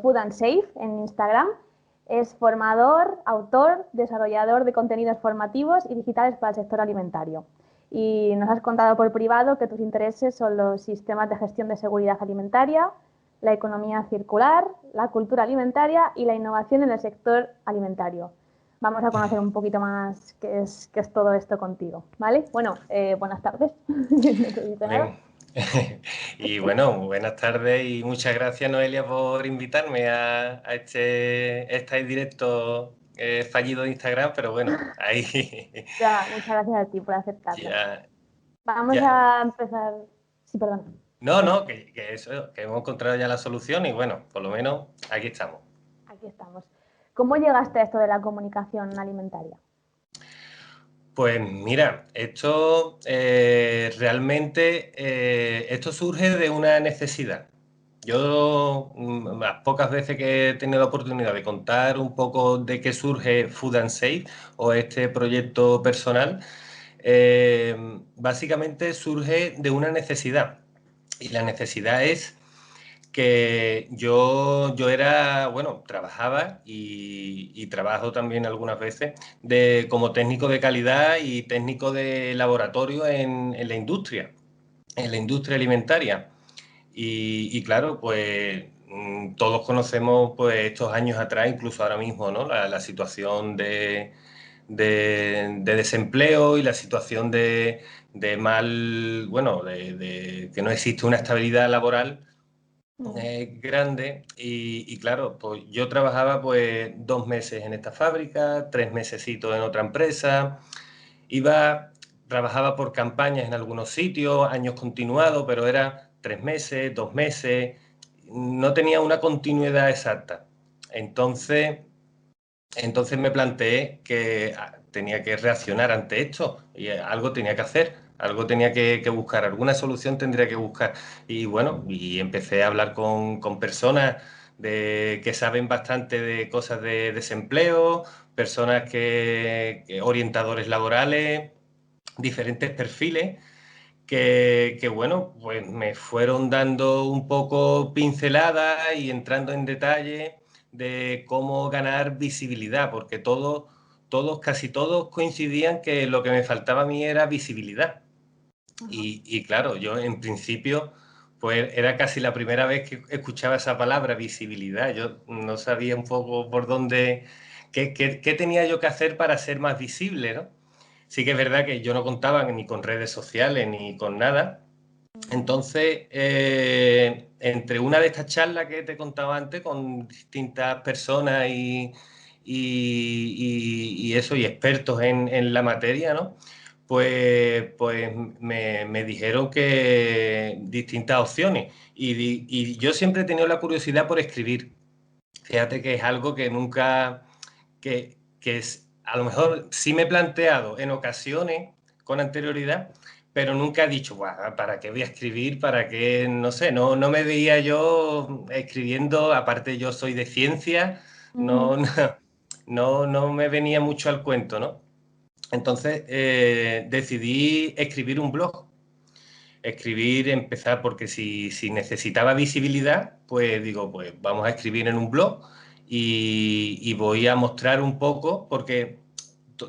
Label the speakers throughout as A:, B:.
A: Food and Safe en Instagram. Es formador, autor, desarrollador de contenidos formativos y digitales para el sector alimentario. Y nos has contado por privado que tus intereses son los sistemas de gestión de seguridad alimentaria, la economía circular, la cultura alimentaria y la innovación en el sector alimentario. Vamos a conocer un poquito más qué es todo esto contigo, ¿vale? Bueno, buenas tardes. No te digo nada.
B: Y bueno, buenas tardes y muchas gracias, Noelia, por invitarme a este directo fallido de Instagram, pero bueno, ahí
A: Ya, muchas gracias a ti por aceptarlo.
B: ya,
A: Vamos
B: ya.
A: a empezar. Sí, perdón.
B: No, que eso, que hemos encontrado ya la solución y bueno, por lo menos aquí estamos.
A: Aquí estamos. ¿Cómo llegaste a esto de la comunicación alimentaria?
B: Pues mira, esto realmente esto surge de una necesidad. Yo las pocas veces que he tenido la oportunidad de contar un poco de qué surge Food and Safe o este proyecto personal, básicamente surge de una necesidad. Y la necesidad es que yo era, bueno, trabajaba y trabajo también algunas veces como técnico de calidad y técnico de laboratorio en en la industria alimentaria. Y claro, pues todos conocemos pues estos años atrás, incluso ahora mismo, ¿no? La situación de desempleo y la situación de mal, bueno, de que no existe una estabilidad laboral grande y claro, pues yo trabajaba pues 2 meses en esta fábrica, 3 mesecitos en otra empresa, iba, trabajaba por campañas en algunos sitios, años continuados, pero era 3 meses, 2 meses, no tenía una continuidad exacta. Entonces, entonces me planteé que tenía que reaccionar ante esto y algo tenía que hacer, algo tenía que buscar, alguna solución tendría que buscar. Y bueno, y empecé a hablar con personas que saben bastante de cosas de desempleo, personas orientadores laborales, diferentes perfiles. Bueno, pues me fueron dando un poco pinceladas y entrando en detalle de cómo ganar visibilidad, porque casi todos coincidían que lo que me faltaba a mí era visibilidad.
A: Ajá.
B: Y claro, yo en principio, pues era casi la primera vez que escuchaba esa palabra, visibilidad. Yo no sabía un poco por dónde, qué tenía yo que hacer para ser más visible, ¿no? Sí que es verdad que yo no contaba ni con redes sociales ni con nada. Entonces, entre una de estas charlas que te contaba antes con distintas personas y eso, y expertos en la materia, ¿no? Pues me dijeron que distintas opciones. Y yo siempre he tenido la curiosidad por escribir. Fíjate que es algo que nunca, a lo mejor sí me he planteado en ocasiones con anterioridad, pero nunca he dicho, "Buah, ¿para qué voy a escribir? ¿Para qué?". No sé, no me veía yo escribiendo, aparte yo soy de ciencia, no,
A: Ujú.
B: no me venía mucho al cuento, ¿no? Entonces decidí escribir un blog. Escribir, empezar, porque si necesitaba visibilidad, pues digo, pues vamos a escribir en un blog y voy a mostrar un poco, porque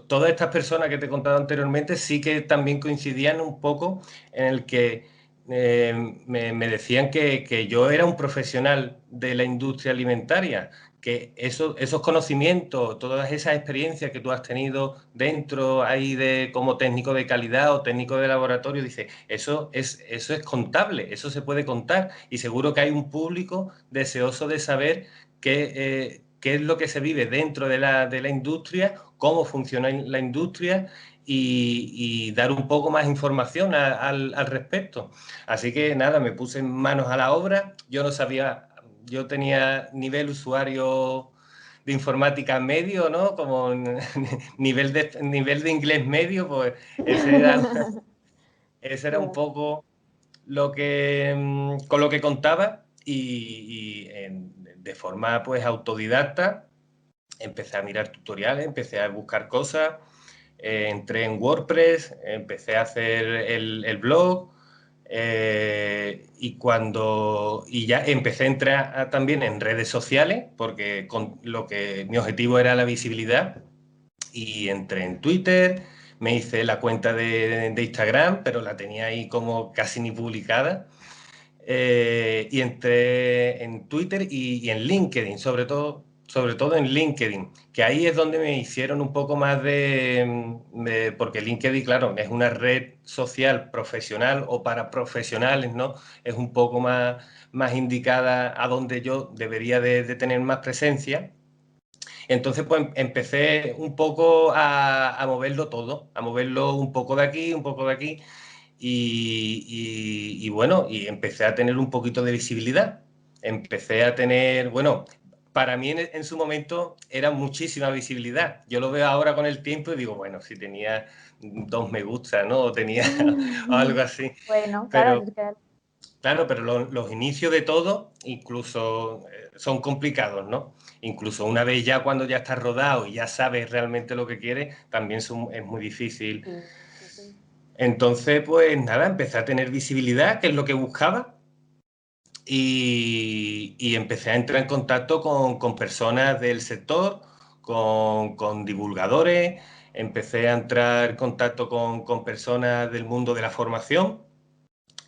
B: todas estas personas que te he contado anteriormente sí que también coincidían un poco en el que me decían que yo era un profesional de la industria alimentaria, que esos conocimientos, todas esas experiencias que tú has tenido dentro ahí como técnico de calidad o técnico de laboratorio, dice, eso es contable, eso se puede contar y seguro que hay un público deseoso de saber qué es lo que se vive dentro de la industria, cómo funciona la industria y dar un poco más información al respecto. Así que nada, me puse manos a la obra. Yo no sabía, yo tenía nivel usuario de informática medio, ¿no? Como nivel de inglés medio, pues ese era, ese era un
A: Claro.
B: poco con lo que contaba de forma pues autodidacta empecé a mirar tutoriales, empecé a buscar cosas, entré en WordPress, empecé a hacer el blog, Y ya empecé a entrar también en redes sociales, porque mi objetivo era la visibilidad, y entré en Twitter, me hice la cuenta de Instagram, pero la tenía ahí como casi ni publicada. Y entré en Twitter y en LinkedIn, sobre todo en LinkedIn, que ahí es donde me hicieron un poco más porque LinkedIn, claro, es una red social profesional o para profesionales, ¿no? Es un poco más indicada a donde yo debería de tener más presencia. Entonces, pues empecé un poco a moverlo todo, a moverlo un poco de aquí, un poco de aquí, y bueno, y empecé a tener un poquito de visibilidad. Empecé a tener, bueno, para mí en su momento era muchísima visibilidad. Yo lo veo ahora con el tiempo y digo, bueno, si tenía 2 me gusta, ¿no? O tenía algo así.
A: Bueno, claro,
B: Pero
A: es que
B: claro, pero los inicios de todo incluso son complicados, ¿no? Incluso una vez ya cuando ya estás rodado y ya sabes realmente lo que quieres, también es muy difícil.
A: sí, sí, sí.
B: Entonces, pues nada, empecé a tener visibilidad, que es lo que buscaba, y empecé a entrar en contacto con personas del sector, con divulgadores, empecé a entrar en contacto con personas del mundo de la formación.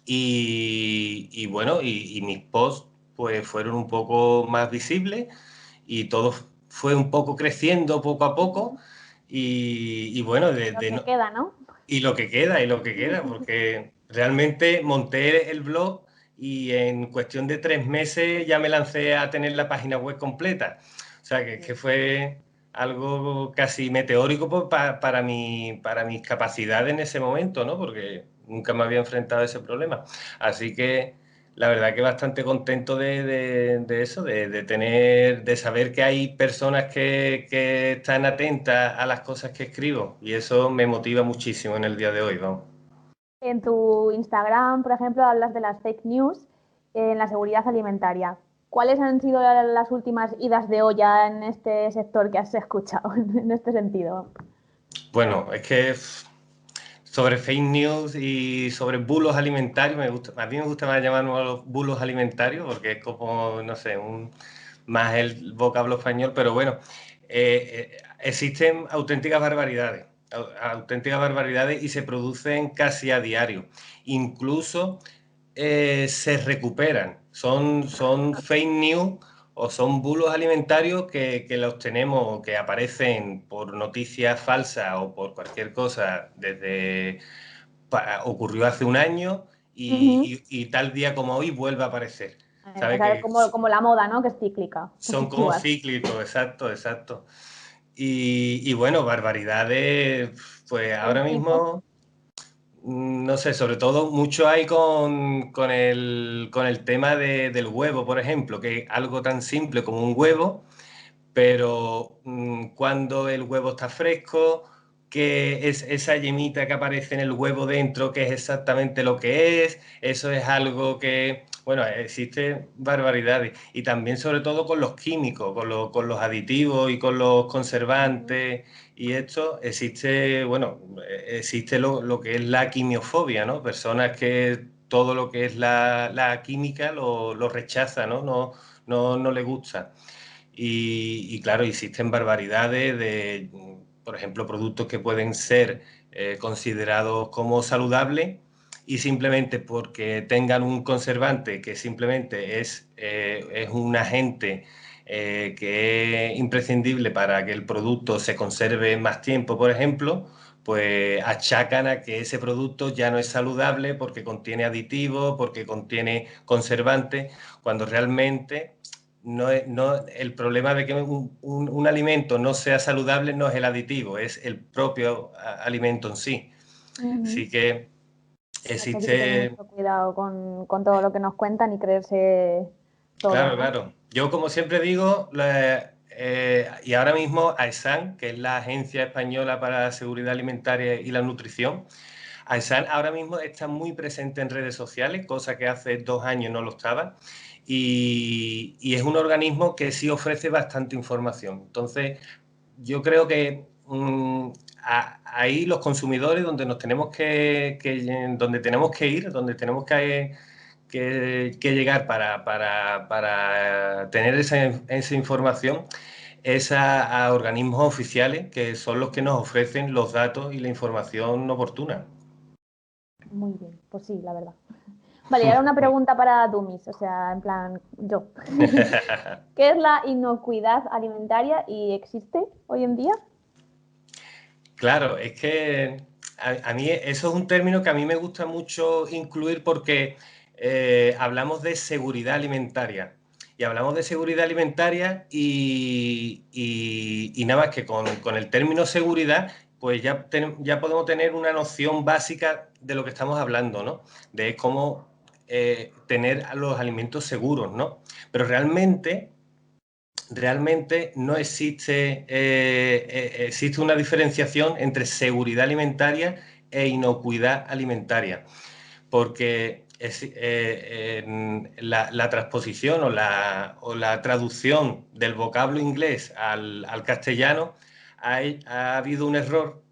B: Y bueno, y mis posts pues fueron un poco más visibles y todo fue un poco creciendo poco a poco.
A: Ujú.
B: Y bueno,
A: Lo que queda, ¿no?
B: y lo que queda, porque realmente monté el blog y en cuestión de 3 meses ya me lancé a tener la página web completa. O sea, que fue algo casi meteórico pues, para mis capacidades en ese momento, ¿no? Porque nunca me había enfrentado a ese problema. Así que la verdad que bastante contento de eso, de saber que hay personas que están atentas a las cosas que escribo, y eso me motiva muchísimo en el día de hoy, vamos.
A: En tu Instagram, por ejemplo, hablas de las fake news en la seguridad alimentaria. ¿Cuáles han sido las últimas idas de olla en este sector que has escuchado en este sentido?
B: Bueno, es que sobre fake news y sobre bulos alimentarios, a mí me gusta más llamarlos bulos alimentarios porque es como, no sé, más el vocablo español, pero bueno, existen auténticas barbaridades y se producen casi a diario. Incluso se recuperan, son fake news o son bulos alimentarios que los tenemos o que aparecen por noticias falsas o por cualquier cosa ocurrió hace un año
A: Ujú.
B: y tal día como hoy vuelve a aparecer.
A: O
B: ¿Sabe?
A: sea,
B: Que
A: como la moda, ¿no? Que es cíclica.
B: son como
A: Igual.
B: cíclicos, exacto, exacto. Y bueno, barbaridades, pues
A: ¿Del
B: ahora
A: tipo?
B: mismo, no sé, sobre todo mucho hay con el tema del huevo, por ejemplo, que es algo tan simple como un huevo, pero cuando el huevo está fresco, que es esa yemita que aparece en el huevo dentro, que es exactamente lo que es, eso es algo que, bueno, existe barbaridades. Y también sobre todo con los químicos, con los aditivos y con los
A: Ujú.
B: conservantes y esto, existe, bueno, existe lo que es la quimiofobia, ¿no? Personas que todo lo que es la química lo rechaza, ¿no? No le gusta. Y claro, existen barbaridades por ejemplo, productos que pueden ser considerados como saludables y simplemente porque tengan un conservante que simplemente es un agente que es imprescindible para que el producto se conserve más tiempo, por ejemplo, pues achacan a que ese producto ya no es saludable porque contiene aditivos, porque contiene conservantes, cuando realmente el problema de que un alimento no sea saludable no es el aditivo, es el propio alimento en sí.
A: Ujú.
B: Así que
A: Es que hay que tener
B: existe,
A: mucho cuidado con todo lo que nos cuentan y creerse todo,
B: claro,
A: ¿no?
B: claro. Yo como siempre digo, y ahora mismo AESAN, que es la Agencia Española para la Seguridad Alimentaria y la Nutrición, AESAN ahora mismo está muy presente en redes sociales, cosa que hace 2 años no lo estaba, y es un organismo que sí ofrece bastante información. Entonces, yo creo que ahí los consumidores donde nos tenemos donde tenemos que ir, donde tenemos que llegar para tener esa información es a organismos oficiales que son los que nos ofrecen los datos y la información oportuna.
A: Muy bien, pues sí, la verdad. Vale, y ahora una pregunta para Dumis, o sea, en plan, yo. ¿Qué es la inocuidad alimentaria y existe hoy en día?
B: Claro, es que a mí eso es un término que a mí me gusta mucho incluir porque hablamos de seguridad alimentaria. Y hablamos de seguridad alimentaria y nada más que con el término seguridad, pues ya podemos tener una noción básica de lo que estamos hablando, ¿no? De cómo tener los alimentos seguros, ¿no? Pero realmente no existe una diferenciación entre seguridad alimentaria e inocuidad alimentaria, porque la transposición o la traducción del vocablo inglés al castellano ha habido un error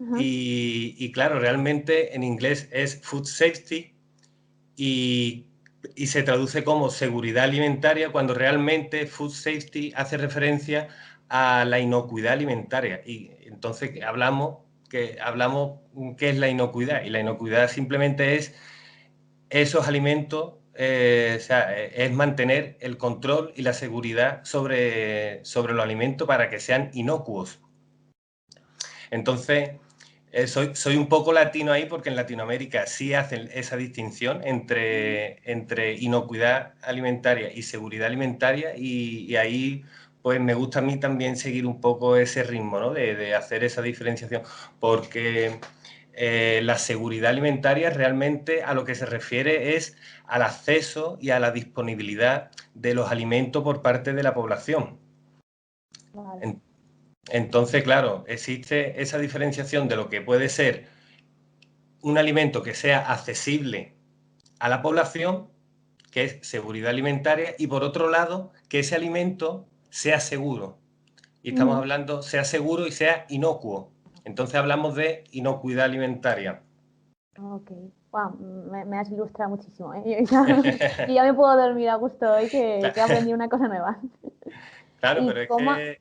A: Ujú.
B: y claro, realmente en inglés es food safety y se traduce como seguridad alimentaria cuando realmente food safety hace referencia a la inocuidad alimentaria. Y entonces hablamos qué es la inocuidad. Y la inocuidad simplemente es esos alimentos, o sea, es mantener el control y la seguridad sobre los alimentos para que sean inocuos. Entonces, soy un poco latino ahí porque en Latinoamérica sí hacen esa distinción entre inocuidad alimentaria y seguridad alimentaria y ahí pues me gusta a mí también seguir un poco ese ritmo, ¿no? De hacer esa diferenciación porque la seguridad alimentaria realmente a lo que se refiere es al acceso y a la disponibilidad de los alimentos por parte de la población.
A: Vale.
B: Entonces, claro, existe esa diferenciación de lo que puede ser un alimento que sea accesible a la población, que es seguridad alimentaria, y por otro lado, que ese alimento sea seguro. Y estamos
A: Ujú.
B: hablando, sea seguro y sea inocuo. Entonces hablamos de inocuidad alimentaria.
A: Ok, wow, me has ilustrado muchísimo, ¿eh? Y ya me puedo dormir a gusto hoy que he aprendido una cosa nueva.
B: Claro,
A: ¿Y
B: pero es
A: cómo?
B: que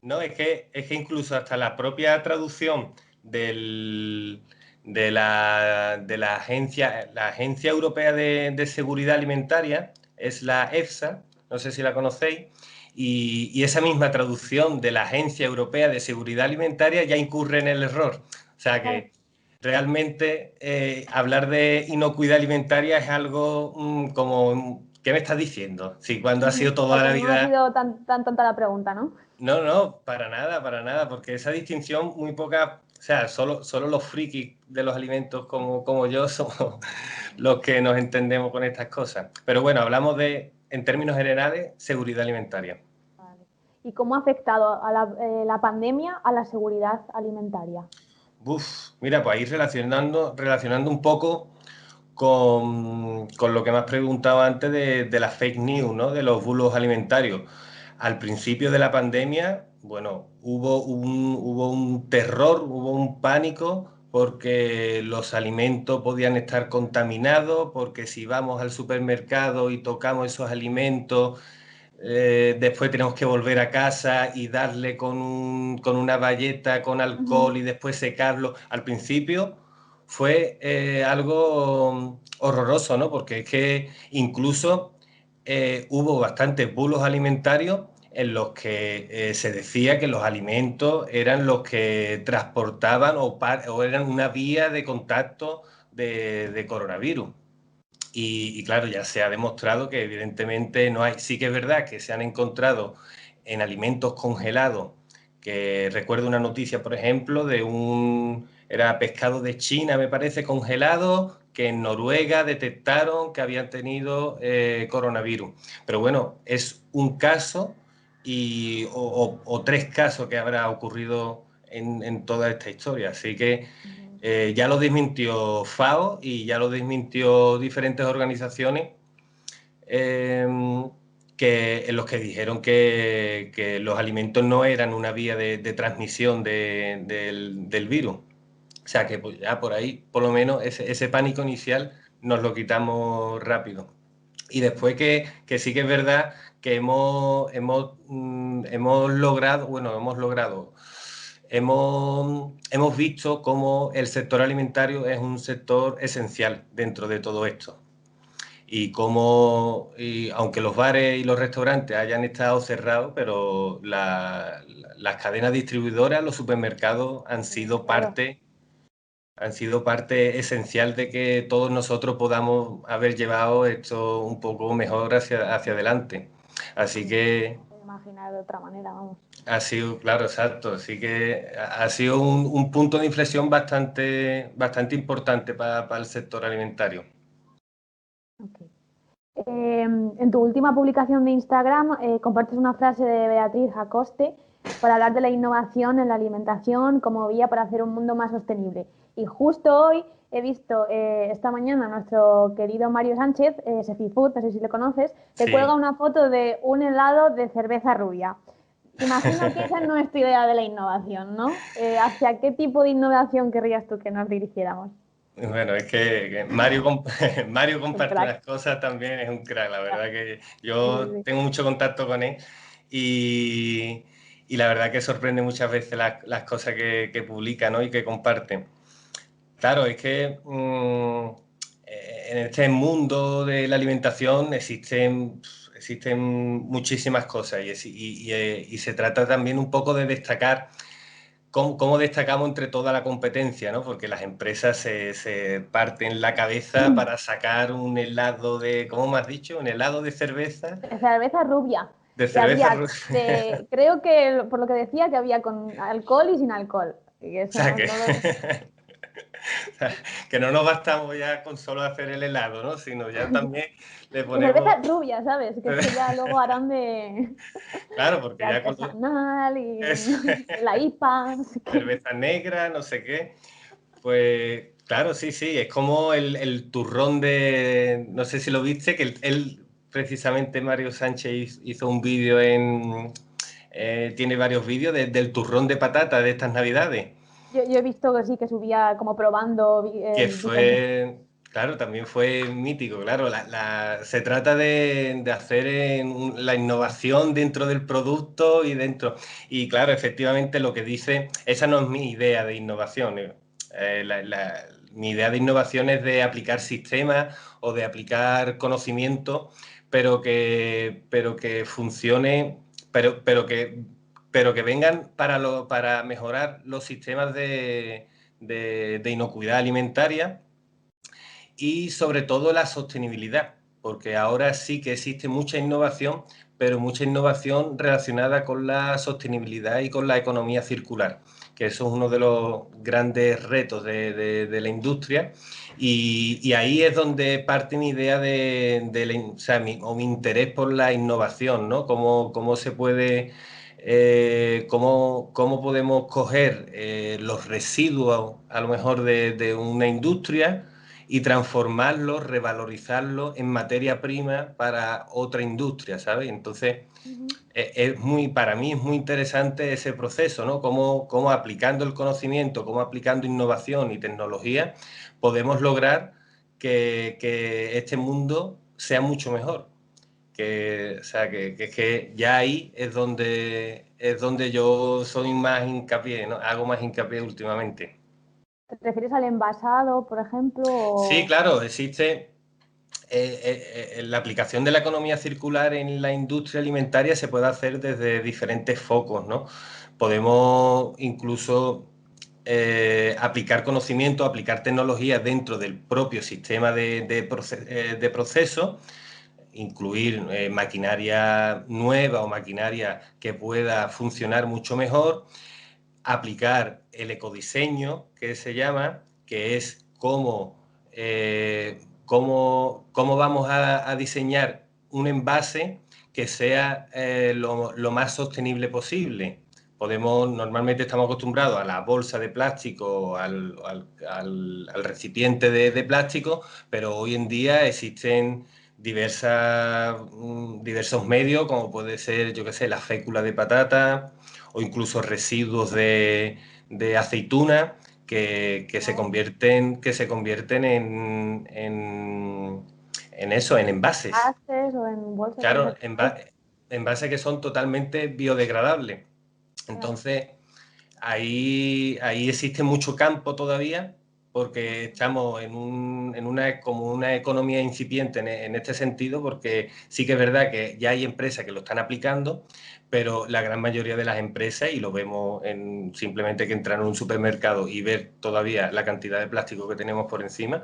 B: no, es que incluso hasta la propia traducción la Agencia Europea de Seguridad Alimentaria es la EFSA, no sé si la conocéis, y esa misma traducción de la Agencia Europea de Seguridad Alimentaria ya incurre en el error. O sea
A: Claro.
B: que realmente hablar de inocuidad alimentaria es algo como, ¿qué me estás diciendo? Si cuando ha sido
A: O sea,
B: toda
A: que
B: la
A: no ha
B: vida.
A: sido tan tonta la pregunta, ¿no?
B: No, no, para nada, porque esa distinción muy poca, o sea, solo los frikis de los alimentos como yo somos los que nos entendemos con estas cosas. Pero bueno, hablamos en términos generales, seguridad alimentaria.
A: Vale. ¿Y cómo ha afectado a la pandemia a la seguridad alimentaria?
B: Mira, pues ahí relacionando un poco con lo que me has preguntado antes de las fake news, ¿no? De los bulos alimentarios. Al principio de la pandemia, bueno, hubo un terror, hubo un pánico porque los alimentos podían estar contaminados, porque si vamos al supermercado y tocamos esos alimentos, después tenemos que volver a casa y darle con una bayeta, con
A: Ujú.
B: alcohol y después secarlo. Al principio fue algo horroroso, ¿no? Porque es que incluso hubo bastantes bulos alimentarios en los que se decía que los alimentos eran los que transportaban o eran una vía de contacto de coronavirus. Y claro, ya se ha demostrado que evidentemente no hay. Sí que es verdad que se han encontrado en alimentos congelados, que recuerdo una noticia, por ejemplo, era pescado de China, me parece, congelado, que en Noruega detectaron que habían tenido coronavirus. Pero bueno, es un caso o tres casos que habrá ocurrido en toda esta historia. Así que
A: Ujú.
B: ya lo desmintió FAO y ya lo desmintió diferentes organizaciones. Eh, en los que dijeron que los alimentos no eran una vía de transmisión del virus. O sea que pues, ya por ahí, por lo menos, ese pánico inicial nos lo quitamos rápido. Y después que sí que es verdad que hemos visto cómo el sector alimentario es un sector esencial dentro de todo esto. Y cómo, aunque los bares y los restaurantes hayan estado cerrados, pero las cadenas distribuidoras, los supermercados han sido parte esencial de que todos nosotros podamos haber llevado esto un poco mejor hacia adelante. Así que...
A: imaginar de otra manera, vamos.
B: Ha sido, claro, exacto. Así que ha sido un punto de inflexión bastante importante para el sector alimentario.
A: Okay. En tu última publicación de Instagram compartes una frase de Beatriz Acoste para hablar de la innovación en la alimentación como vía para hacer un mundo más sostenible. Y justo hoy he visto, esta mañana, nuestro querido Mario Sánchez, Sefifood, no sé si lo conoces, te cuelga una foto de un helado de cerveza rubia. Imagino que esa no es tu idea de la innovación, ¿no? ¿Hacia qué tipo de innovación querrías tú que nos dirigiéramos?
B: Bueno, es que Mario comparte unas cosas también, es un crack, la verdad que yo tengo mucho contacto con él y la verdad que sorprende muchas veces las cosas que publica, ¿no? Y que comparte. Claro, es que en este mundo de la alimentación existen muchísimas cosas y se trata también un poco de destacar cómo destacamos entre toda la competencia, ¿no? Porque las empresas se parten la cabeza para sacar un helado de, ¿cómo me has dicho? Un helado de cerveza.
A: De cerveza rubia.
B: De cerveza rubia.
A: Creo que, por lo que decía, que había con alcohol y sin alcohol. Y eso,
B: o sea, que no nos bastamos ya con solo hacer el helado, ¿no? Sino ya también le ponemos...
A: Y cerveza rubia, ¿sabes? Que es que ya luego harán de...
B: Claro, porque
A: de
B: ya
A: artesanal y la IPA, no sé qué.
B: Cerveza negra, no sé qué. Pues claro, sí, es como el turrón de... No sé si lo viste, que él precisamente, Mario Sánchez, hizo un vídeo tiene varios vídeos del turrón de patata de estas navidades.
A: Yo he visto que sí, que subía como probando...
B: que fue... Claro, también fue mítico, claro. Se trata de hacer la innovación dentro del producto y dentro... Y claro, efectivamente lo que dice, esa no es mi idea de innovación. Mi idea de innovación es de aplicar sistemas o de aplicar conocimiento, pero que funcione, pero que vengan para mejorar los sistemas de inocuidad alimentaria y sobre todo la sostenibilidad, porque ahora sí que existe mucha innovación, pero mucha innovación relacionada con la sostenibilidad y con la economía circular, que eso es uno de los grandes retos de la industria y ahí es donde parte mi idea mi interés por la innovación, ¿no? Cómo se puede... cómo podemos coger los residuos a lo mejor de una industria y transformarlos, revalorizarlos en materia prima para otra industria, ¿sabes? Entonces, para mí es muy interesante ese proceso, ¿no? Cómo aplicando el conocimiento, cómo aplicando innovación y tecnología, podemos lograr que este mundo sea mucho mejor. Que ya ahí es donde yo soy más hincapié, ¿no? Hago más hincapié últimamente.
A: ¿Te refieres al envasado, por ejemplo?
B: Sí, claro, existe la aplicación de la economía circular en la industria alimentaria se puede hacer desde diferentes focos, ¿no? Podemos incluso aplicar conocimiento, aplicar tecnología dentro del propio sistema de proceso, incluir maquinaria nueva o maquinaria que pueda funcionar mucho mejor, aplicar el ecodiseño, que se llama, que es cómo vamos a diseñar un envase que sea lo más sostenible posible. Normalmente estamos acostumbrados a la bolsa de plástico, al recipiente de plástico, pero hoy en día existen diversos medios, como puede ser, yo qué sé, la fécula de patata o incluso residuos de aceituna que se convierten en eso, en envases.
A: Haces o en bolsas de
B: Claro,
A: reciclaje.
B: envases que son totalmente biodegradables.
A: Claro.
B: Entonces, ahí existe mucho campo todavía, porque estamos como una economía incipiente en este sentido, porque sí que es verdad que ya hay empresas que lo están aplicando, pero la gran mayoría de las empresas, y lo vemos en simplemente que entrar en un supermercado y ver todavía la cantidad de plástico que tenemos por encima,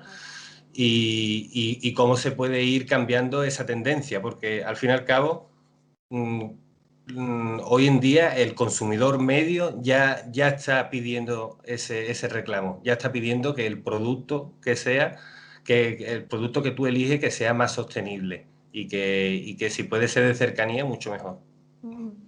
B: y cómo se puede ir cambiando esa tendencia, porque al fin y al cabo mm, hoy en día el consumidor medio ya está pidiendo ese reclamo, ya está pidiendo que el producto que el producto que tú eliges que sea más sostenible y que si puede ser de cercanía, mucho mejor.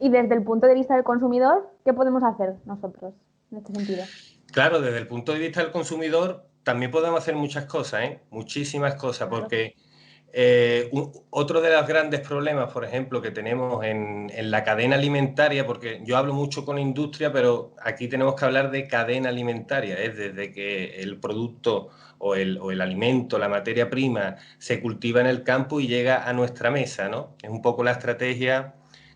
A: Y desde el punto de vista del consumidor, ¿qué podemos hacer nosotros en este sentido?
B: Claro, desde el punto de vista del consumidor también podemos hacer muchas cosas, ¿eh? Muchísimas cosas,
A: Claro.
B: porque otro de los grandes problemas, por ejemplo, que tenemos en la cadena alimentaria, porque yo hablo mucho con industria, pero aquí tenemos que hablar de cadena alimentaria, es desde que el producto o el alimento, la materia prima, se cultiva en el campo y llega a nuestra mesa, ¿no? Es un poco la estrategia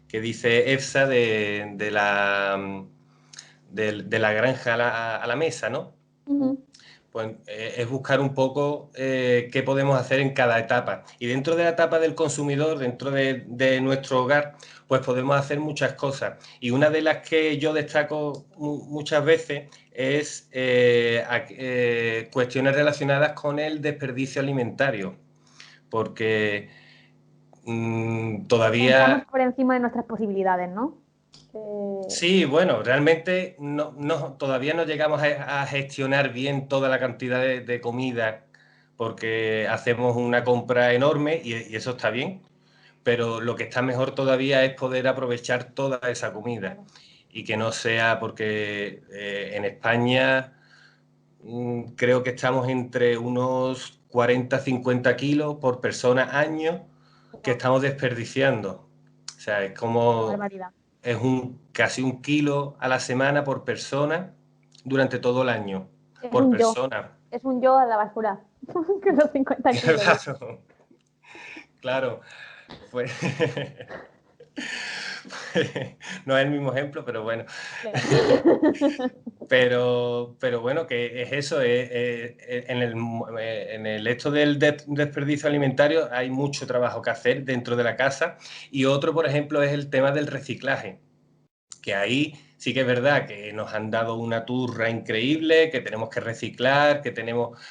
B: que dice EFSA de la granja a la mesa, ¿no?
A: Ujú.
B: Pues es buscar un poco qué podemos hacer en cada etapa. Y dentro de la etapa del consumidor, dentro de nuestro hogar, pues podemos hacer muchas cosas. Y una de las que yo destaco muchas veces es cuestiones relacionadas con el desperdicio alimentario, porque
A: Pensamos
B: todavía.
A: por encima de nuestras posibilidades, ¿no? Eh,
B: Sí, bueno, realmente todavía no llegamos a gestionar bien toda la cantidad de comida porque hacemos una compra enorme y eso está bien, pero lo que está mejor todavía es poder aprovechar toda esa comida
A: claro.
B: y que no sea porque en España creo que estamos entre unos 40-50 kilos por persona año que
A: Guau,
B: estamos desperdiciando. O sea,
A: qué barbaridad.
B: es casi 1 kilo a la semana por persona durante todo el año.
A: Es
B: Por
A: un yo,
B: persona.
A: es un yo a la basura, con los 50 kilos.
B: Claro, claro. Pues, no es el mismo ejemplo, pero bueno.
A: Claro.
B: Pero bueno, que es eso, en el esto del desperdicio alimentario hay mucho trabajo que hacer dentro de la casa y otro, por ejemplo, es el tema del reciclaje, que ahí sí que es verdad que nos han dado una turra increíble, que tenemos que reciclar,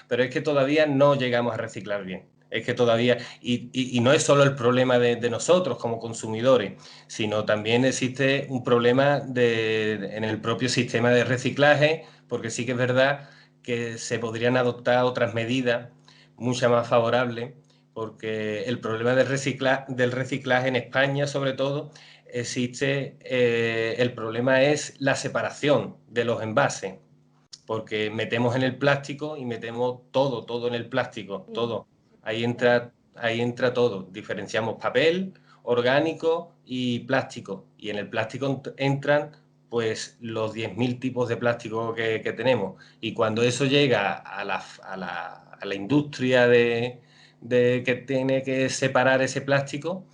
B: pero es que todavía no llegamos a reciclar bien. Es que todavía, y no es solo el problema de nosotros como consumidores, sino también existe un problema en el propio sistema de reciclaje, porque sí que es verdad que se podrían adoptar otras medidas mucho más favorables, porque el problema del reciclaje en España, sobre todo, el problema es la separación de los envases, porque metemos en el plástico y metemos todo en el plástico,
A: Sí,
B: todo.
A: sí,
B: Ahí
A: claro.
B: entra todo. Diferenciamos papel, orgánico y plástico. Y en el plástico entran pues los 10.000 tipos de plástico que tenemos. Y cuando eso llega a la industria que tiene que separar ese plástico,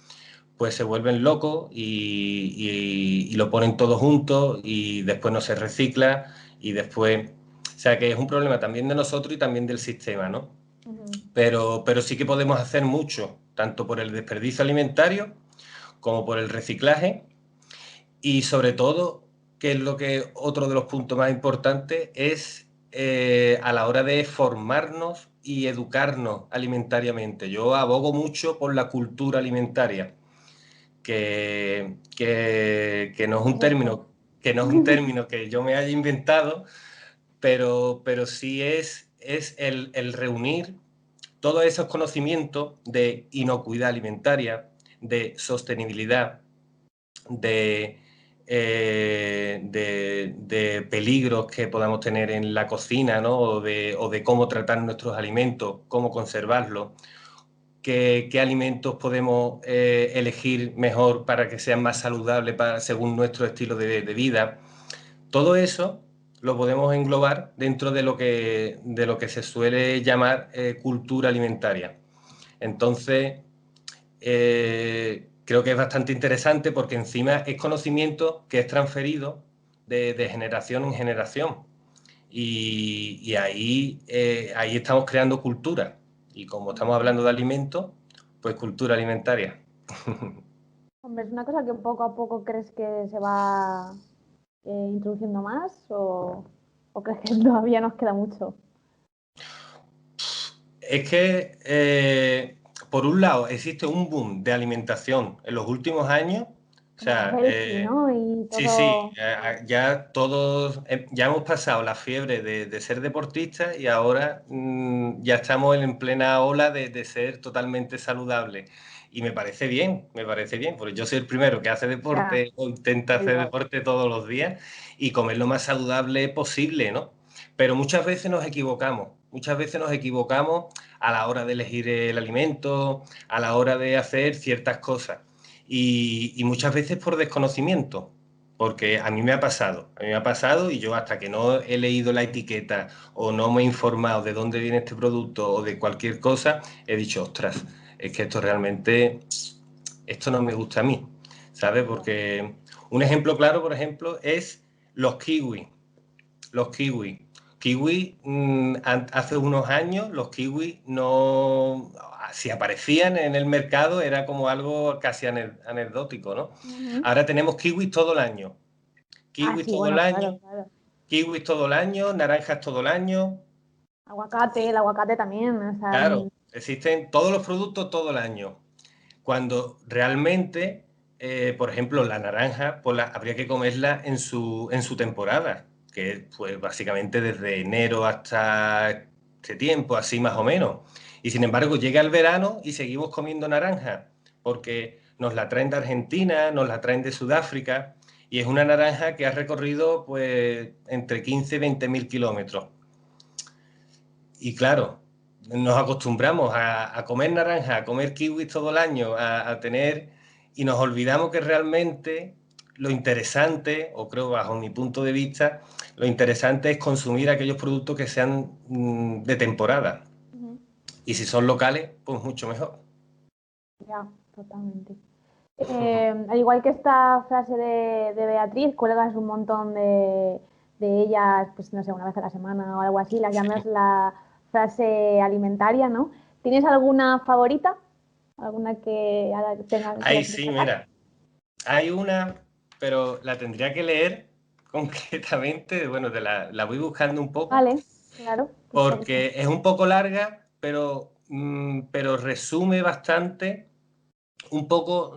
B: pues se vuelven locos y lo ponen todo junto y después no se recicla y después. O sea que es un problema también de nosotros y también del sistema, ¿no?
A: Ujú.
B: Pero sí que podemos hacer mucho, tanto por el desperdicio alimentario como por el reciclaje y sobre todo, que es lo que otro de los puntos más importantes, es a la hora de formarnos y educarnos alimentariamente. Yo abogo mucho por la cultura alimentaria que no es
A: ¿Qué
B: un
A: es esto?
B: término que yo me haya inventado, pero sí es el reunir todos esos conocimientos de inocuidad alimentaria, de sostenibilidad, de, de peligros que podamos tener en la cocina, ¿no? O de cómo tratar nuestros alimentos, cómo conservarlos, qué alimentos podemos elegir mejor para que sean más saludables según nuestro estilo de vida. Todo eso lo podemos englobar dentro de lo que se suele llamar cultura alimentaria. Entonces, creo que es bastante interesante porque encima es conocimiento que es transferido de generación en generación. Y ahí estamos creando cultura. Y como estamos hablando de alimentos, pues cultura alimentaria.
A: Hombre, ¿es una cosa que poco a poco crees que se va introduciendo más o crees que todavía nos queda mucho?
B: Es que, por un lado, existe un boom de alimentación en los últimos años. O
A: Como
B: sea,
A: healthy, ¿no? Y
B: sí,
A: todo.
B: ya todos, ya hemos pasado la fiebre de ser deportistas y ahora ya estamos en plena ola de ser totalmente saludable. Y me parece bien, porque yo soy el primero que hace
A: Ya,
B: deporte o intenta hacer
A: igual.
B: deporte todos los días y comer lo más saludable posible, ¿no? Pero muchas veces nos equivocamos a la hora de elegir el alimento, a la hora de hacer ciertas cosas. Y muchas veces por desconocimiento, porque a mí me ha pasado y yo hasta que no he leído la etiqueta o no me he informado de dónde viene este producto o de cualquier cosa, he dicho, ostras, es que esto no me gusta a mí, ¿sabes? Porque un ejemplo claro, por ejemplo, es los kiwis. Los kiwis. Hace unos años los kiwis no, si aparecían en el mercado era como algo casi anecdótico, ¿no?
A: Ujú.
B: Ahora tenemos kiwis todo el año,
A: Ah,
B: kiwis
A: sí,
B: todo el
A: bueno, claro,
B: año,
A: claro.
B: kiwis todo el año, naranjas todo el año.
A: Aguacate, el aguacate también, o sea,
B: Claro, existen todos los productos todo el año. Cuando realmente, por ejemplo, la naranja, pues habría que comerla en su temporada, que es pues básicamente desde enero hasta este tiempo, así más o menos. Y sin embargo, llega el verano y seguimos comiendo naranja, porque nos la traen de Argentina, nos la traen de Sudáfrica, y es una naranja que ha recorrido pues entre 15 y 20 mil kilómetros. Y claro, nos acostumbramos a comer naranja, a comer kiwis todo el año, a tener, y nos olvidamos que realmente lo interesante, o creo bajo mi punto de vista, lo interesante es consumir aquellos productos que sean de temporada.
A: ujú,
B: Y si son locales, pues mucho mejor.
A: ya, totalmente. Al igual que esta frase de Beatriz, cuelgas un montón de ellas, pues no sé, una vez a la semana o algo así, las llamas la frase alimentaria, ¿no? ¿Tienes alguna favorita? ¿Alguna que
B: Ay,
A: quieras
B: sí,
A: destacar?
B: mira, hay una, pero la tendría que leer concretamente, bueno, la voy buscando un poco
A: Vale, claro, perfecto.
B: porque es un poco larga, pero resume bastante un poco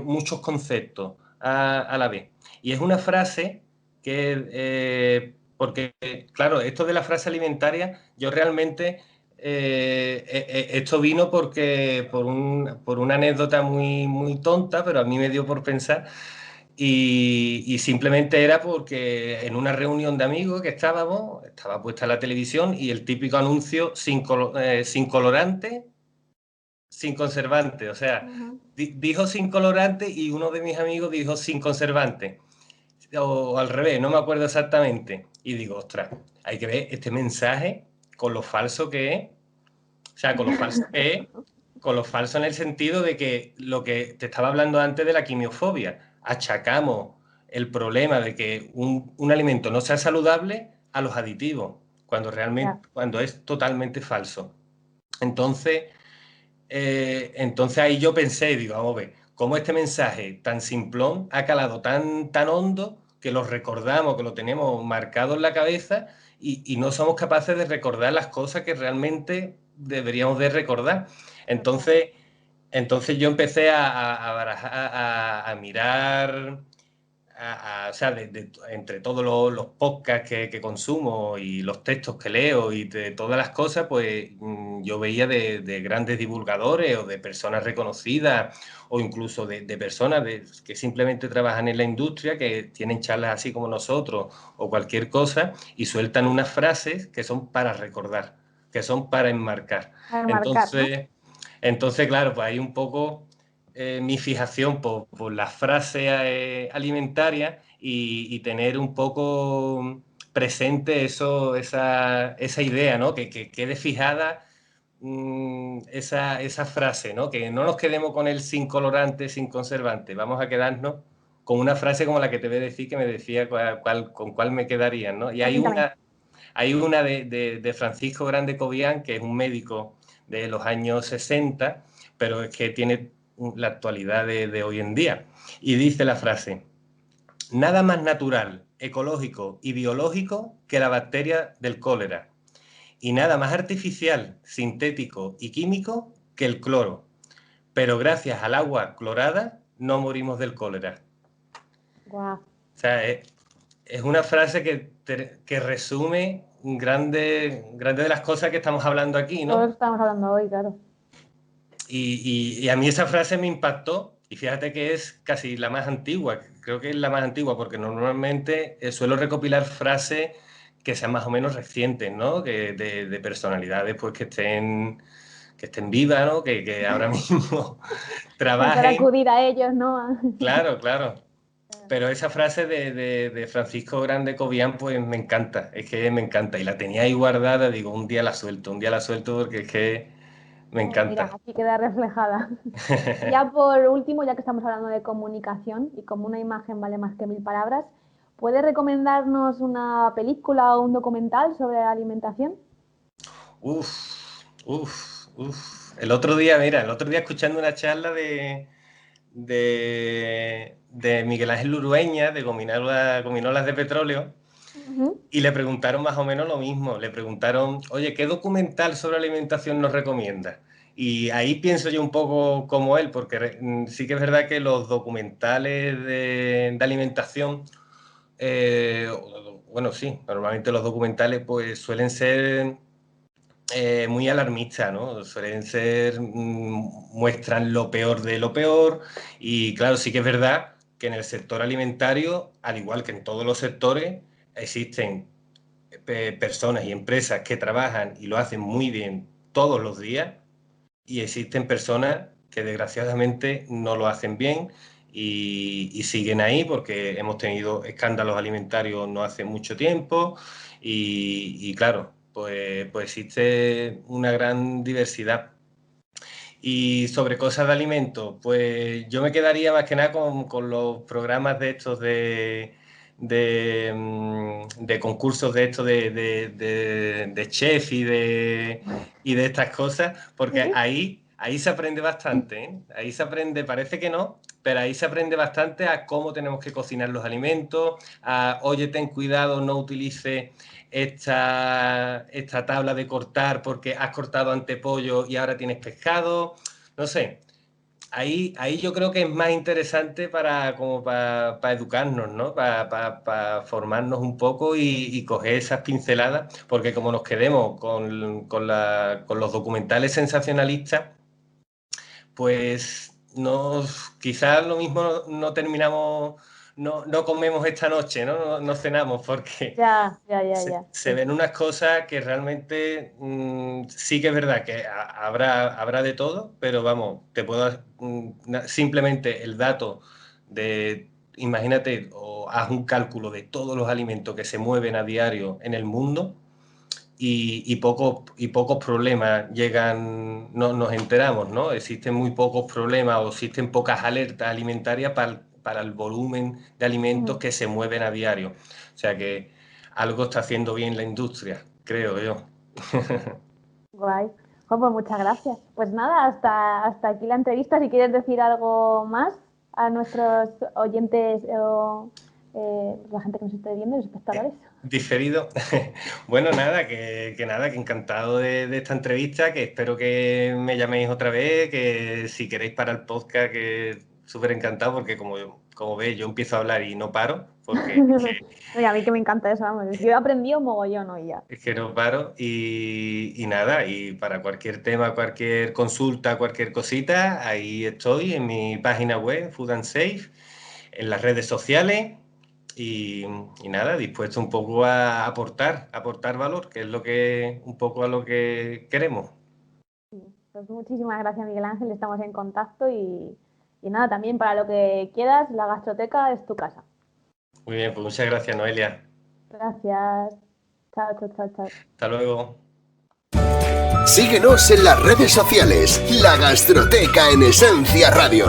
B: muchos conceptos a la vez. Y es una frase que, porque, claro, esto de la frase alimentaria, yo realmente, esto vino por una anécdota muy tonta, pero a mí me dio por pensar y simplemente era porque en una reunión de amigos que estaba puesta la televisión y el típico anuncio sin colorante, sin conservante. O sea,
A: Ujú.
B: dijo sin colorante y uno de mis amigos dijo sin conservante. O al revés, no me acuerdo exactamente. Y digo, ostras, hay que ver este mensaje con lo falso que es. O sea, con lo falso que es, con lo falso en el sentido de que lo que te estaba hablando antes de la quimiofobia, achacamos el problema de que un alimento no sea saludable a los aditivos, cuando
A: Ya,
B: realmente, cuando es totalmente falso. Entonces, entonces ahí yo pensé, digo, vamos a ver, cómo este mensaje tan simplón ha calado tan hondo que lo recordamos, que lo tenemos marcado en la cabeza y no somos capaces de recordar las cosas que realmente deberíamos de recordar.
A: total.
B: Entonces, entonces yo empecé a mirar o sea, entre todos los podcasts que consumo y los textos que leo y de todas las cosas, pues yo veía de grandes divulgadores o de personas reconocidas o incluso de personas que simplemente trabajan en la industria, que tienen charlas así como nosotros o cualquier cosa y sueltan unas frases que son para recordar, que son para enmarcar.
A: A marcar, ¿no?
B: Entonces, Entonces, claro, pues hay un poco mi fijación por las frases alimentarias y tener un poco presente esa idea, ¿no? Que quede fijada esa frase, ¿no? Que no nos quedemos con el sin colorante, sin conservante. Vamos a quedarnos con una frase como la que te voy a decir, que me decía con cuál me quedaría, ¿no? Y
A: Cuéntame.
B: hay una de Francisco Grande Cobian, que es un médico de los años 60, pero es que tiene la actualidad de hoy en día. Y dice la frase: nada más natural, ecológico y biológico que la bacteria del cólera. Y nada más artificial, sintético y químico que el cloro. Pero gracias al agua clorada no morimos del cólera.
A: Guau.
B: O sea, es una frase que resume grande de las cosas que estamos hablando aquí,
A: Todo lo que
B: ¿no?
A: estamos hablando hoy, claro.
B: Y a mí esa frase me impactó, y fíjate que es casi la más antigua, creo que es la más antigua, porque normalmente suelo recopilar frases que sean más o menos recientes, ¿no? De personalidades pues, que estén vivas, ¿no? Que ahora mismo
A: Para
B: trabajen.
A: acudir a ellos, ¿no?
B: Claro, claro. Pero esa frase de Francisco Grande Cobian, pues me encanta, es que me encanta. Y la tenía ahí guardada, digo, un día la suelto porque es que me
A: Pues mira,
B: encanta.
A: aquí queda reflejada. Y ya por último, ya que estamos hablando de comunicación y como una imagen vale más que mil palabras, ¿puedes recomendarnos una película o un documental sobre la alimentación?
B: Uf. El otro día escuchando una charla de Miguel Ángel Urueña, de Gominolas de Petróleo,
A: Ujú.
B: y le preguntaron más o menos lo mismo. Le preguntaron, oye, ¿qué documental sobre alimentación nos recomiendas? Y ahí pienso yo un poco como él, porque sí que es verdad que los documentales de alimentación, eh, bueno, sí, normalmente los documentales pues suelen ser muy alarmistas, ¿no? Suelen ser, muestran lo peor de lo peor y claro, sí que es verdad que en el sector alimentario, al igual que en todos los sectores, existen personas y empresas que trabajan y lo hacen muy bien todos los días y existen personas que desgraciadamente no lo hacen bien y siguen ahí porque hemos tenido escándalos alimentarios no hace mucho tiempo y claro, pues existe una gran diversidad. Y sobre cosas de alimentos, pues yo me quedaría más que nada con los programas de estos de concursos de estos de chef y de estas cosas, porque
A: Sí.
B: ahí se aprende bastante, ¿eh? Ahí se aprende, parece que no, pero ahí se aprende bastante a cómo tenemos que cocinar los alimentos, a, oye, ten cuidado, no utilices esta tabla de cortar porque has cortado ante pollo y ahora tienes pescado. No sé, ahí yo creo que es más interesante como para educarnos, ¿no? Para formarnos un poco y coger esas pinceladas, porque como nos quedemos con los documentales sensacionalistas, pues quizás lo mismo no terminamos, no comemos esta noche, ¿no? No cenamos, porque
A: Ya.
B: se
A: Sí.
B: ven unas cosas que realmente sí que es verdad que habrá de todo, pero vamos, te puedo simplemente el dato de, imagínate, o haz un cálculo de todos los alimentos que se mueven a diario en el mundo y pocos problemas llegan, no, nos enteramos, ¿no? Existen muy pocos problemas o existen pocas alertas alimentarias para el volumen de alimentos
A: Ujú.
B: que se mueven a diario. O sea que algo está haciendo bien la industria, creo yo.
A: Guay. Pues muchas gracias. Pues nada, hasta aquí la entrevista. Si quieres decir algo más a nuestros oyentes o la gente que nos esté viendo, los espectadores.
B: Diferido. Bueno, nada, que nada, que encantado de esta entrevista, que espero que me llaméis otra vez, que si queréis para el podcast, que súper encantado, porque como veis, yo empiezo a hablar y no paro, porque
A: Mira, a mí que me encanta eso, vamos. Yo he aprendido mogollón hoy ya.
B: es que no paro y nada, y para cualquier tema, cualquier consulta, cualquier cosita, ahí estoy en mi página web, Food and Safe, en las redes sociales y, y nada, dispuesto un poco aportar valor, que es un poco a lo que queremos.
A: Pues muchísimas gracias, Miguel Ángel, estamos en contacto y nada, también para lo que quieras, la gastroteca es tu casa.
B: Muy bien, pues muchas gracias, Noelia.
A: Gracias. Chao, chao, chao, chao.
B: Hasta luego.
C: Síguenos en las redes sociales, La Gastroteca en Esencia Radio.